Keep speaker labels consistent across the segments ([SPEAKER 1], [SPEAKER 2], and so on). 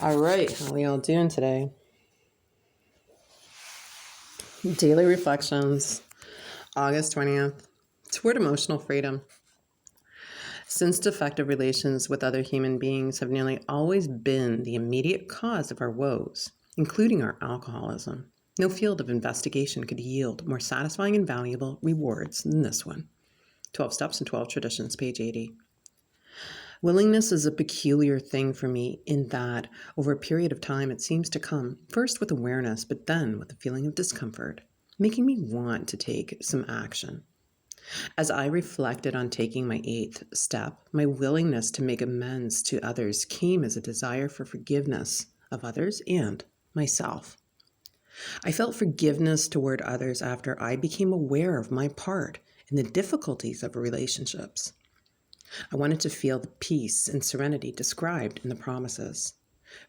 [SPEAKER 1] All right, how are y'all doing today? Daily Reflections, August 20th. Toward emotional freedom. Since defective relations with other human beings have nearly always been the immediate cause of our woes, including our alcoholism, no field of investigation could yield more satisfying and valuable rewards than this one. 12 Steps and 12 Traditions, page 80. Willingness is a peculiar thing for me in that over a period of time it seems to come first with awareness, but then with a feeling of discomfort, making me want to take some action. As I reflected on taking my 8th step, my willingness to make amends to others came as a desire for forgiveness of others and myself. I felt forgiveness toward others after I became aware of my part in the difficulties of relationships. I wanted to feel the peace and serenity described in the promises.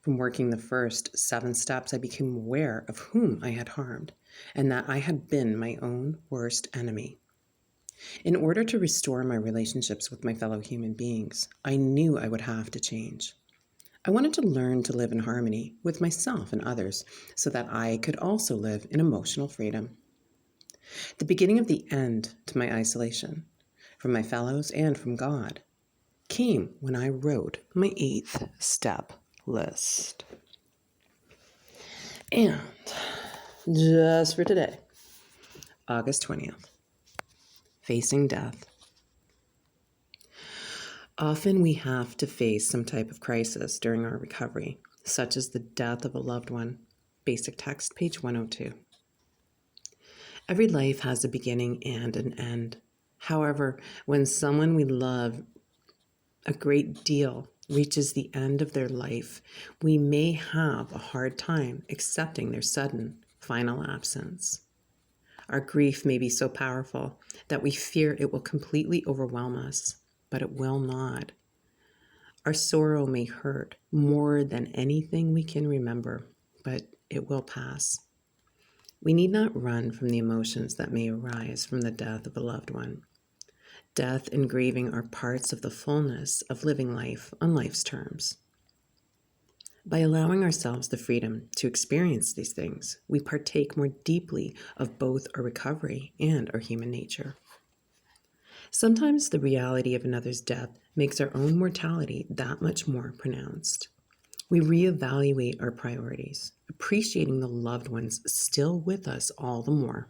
[SPEAKER 1] From working the first 7 steps, I became aware of whom I had harmed and that I had been my own worst enemy. In order to restore my relationships with my fellow human beings, I knew I would have to change. I wanted to learn to live in harmony with myself and others so that I could also live in emotional freedom. The beginning of the end to my isolation, from my fellows and from God, came when I wrote my 8th step list. And just for today, August 20th, facing death. Often we have to face some type of crisis during our recovery, such as the death of a loved one. Basic text, page 102. Every life has a beginning and an end. However, when someone we love a great deal reaches the end of their life, we may have a hard time accepting their sudden, final absence. Our grief may be so powerful that we fear it will completely overwhelm us, but it will not. Our sorrow may hurt more than anything we can remember, but it will pass. We need not run from the emotions that may arise from the death of a loved one. Death and grieving are parts of the fullness of living life on life's terms. By allowing ourselves the freedom to experience these things, we partake more deeply of both our recovery and our human nature. Sometimes the reality of another's death makes our own mortality that much more pronounced. We reevaluate our priorities, appreciating the loved ones still with us all the more.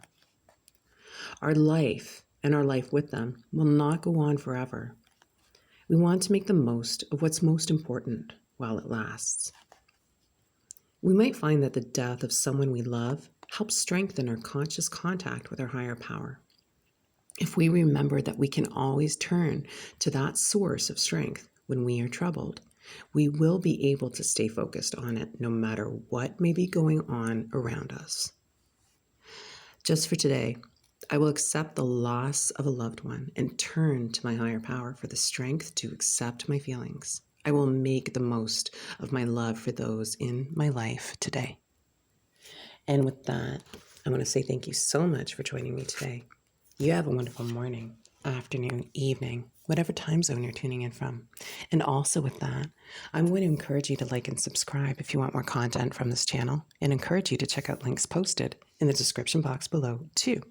[SPEAKER 1] Our life and our life with them will not go on forever. We want to make the most of what's most important while it lasts. We might find that the death of someone we love helps strengthen our conscious contact with our higher power. If we remember that we can always turn to that source of strength when we are troubled, we will be able to stay focused on it no matter what may be going on around us. Just for today, I will accept the loss of a loved one and turn to my higher power for the strength to accept my feelings. I will make the most of my love for those in my life today. And with that, I want to say thank you so much for joining me today. You have a wonderful morning, afternoon, evening, whatever time zone you're tuning in from. And also with that, I'm going to encourage you to like and subscribe if you want more content from this channel, and encourage you to check out links posted in the description box below to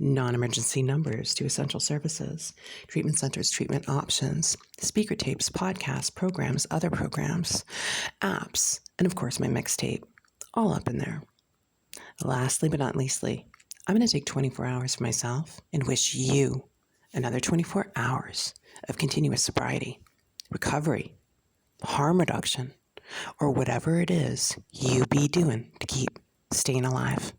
[SPEAKER 1] non-emergency numbers to essential services, treatment centers, treatment options, speaker tapes, podcasts, programs, other programs, apps, and of course my mixtape, all up in there. Lastly but not leastly, I'm going to take 24 hours for myself and wish you another 24 hours of continuous sobriety, recovery, harm reduction, or whatever it is you be doing to keep staying alive.